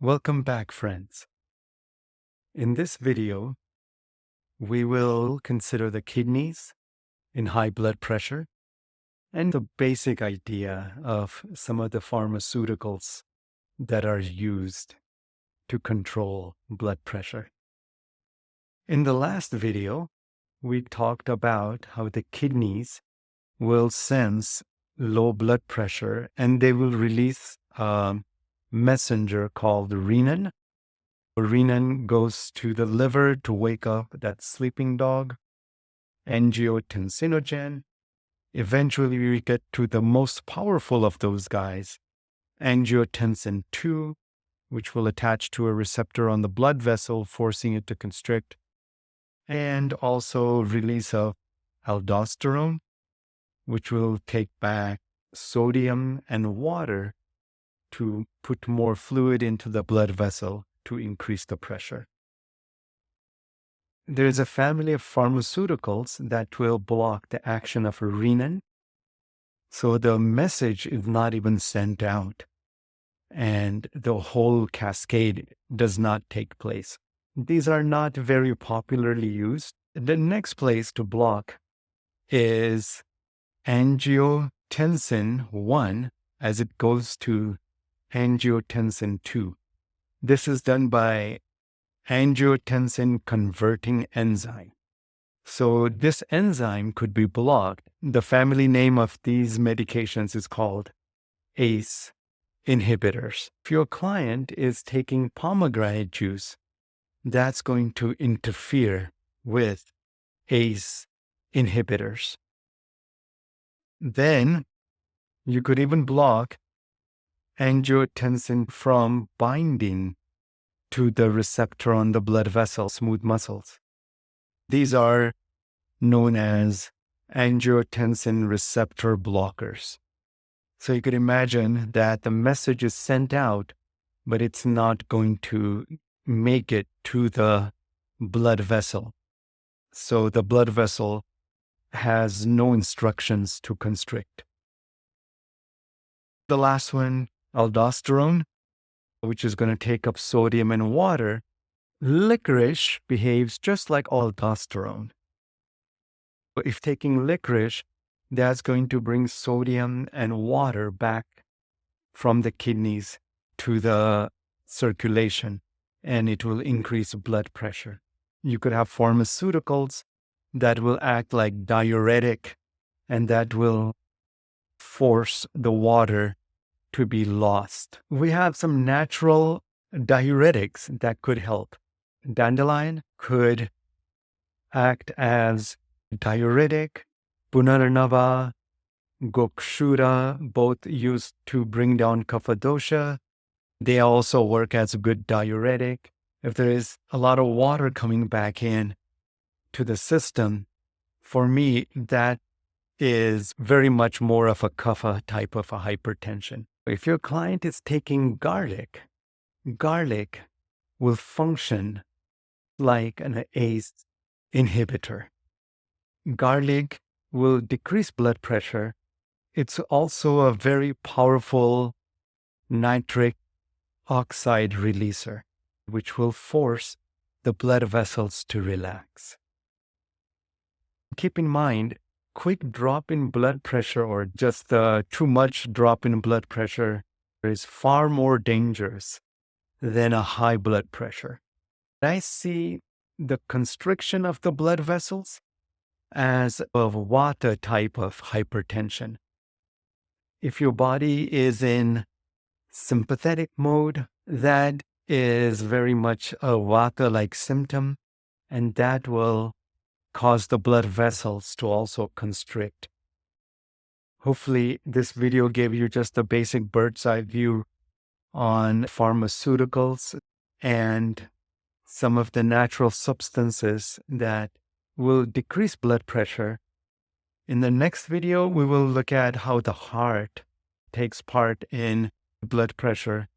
Welcome back, friends. In this video, we will consider the kidneys in high blood pressure and the basic idea of some of the pharmaceuticals that are used to control blood pressure. In the last video, we talked about how the kidneys will sense low blood pressure and they will release a messenger called renin. Renin goes to the liver to wake up that sleeping dog, angiotensinogen. Eventually, we get to the most powerful of those guys, angiotensin II, which will attach to a receptor on the blood vessel, forcing it to constrict, and also release of aldosterone, which will take back sodium and water to put more fluid into the blood vessel to increase the pressure. There is a family of pharmaceuticals that will block the action of renin, so the message is not even sent out, and the whole cascade does not take place. These are not very popularly used. The next place to block is angiotensin I as it goes to angiotensin II. This is done by angiotensin converting enzyme. So this enzyme could be blocked. The family name of these medications is called ACE inhibitors. If your client is taking pomegranate juice, that's going to interfere with ACE inhibitors. Then you could even block angiotensin from binding to the receptor on the blood vessel, smooth muscles. These are known as angiotensin receptor blockers. So you could imagine that the message is sent out, but it's not going to make it to the blood vessel. So the blood vessel has no instructions to constrict. The last one, aldosterone, which is going to take up sodium and water. Licorice behaves just like aldosterone. But if taking licorice, that's going to bring sodium and water back from the kidneys to the circulation, and it will increase blood pressure. You could have pharmaceuticals that will act like diuretic, and that will force the water to be lost. We have some natural diuretics that could help. Dandelion could act as diuretic. Punarnava, gokshura, both used to bring down kapha dosha. They also work as a good diuretic. If there is a lot of water coming back in to the system, for me, that is very much more of a kapha type of a hypertension. If your client is taking garlic will function like an ACE inhibitor. Garlic will decrease blood pressure. It's also a very powerful nitric oxide releaser, which will force the blood vessels to relax. Keep in mind, quick drop in blood pressure or just too much drop in blood pressure is far more dangerous than a high blood pressure. I see the constriction of the blood vessels as a vata type of hypertension. If your body is in sympathetic mode, that is very much a vata-like symptom, and that will cause the blood vessels to also constrict. Hopefully, this video gave you just a basic bird's eye view on pharmaceuticals and some of the natural substances that will decrease blood pressure. In the next video, we will look at how the heart takes part in blood pressure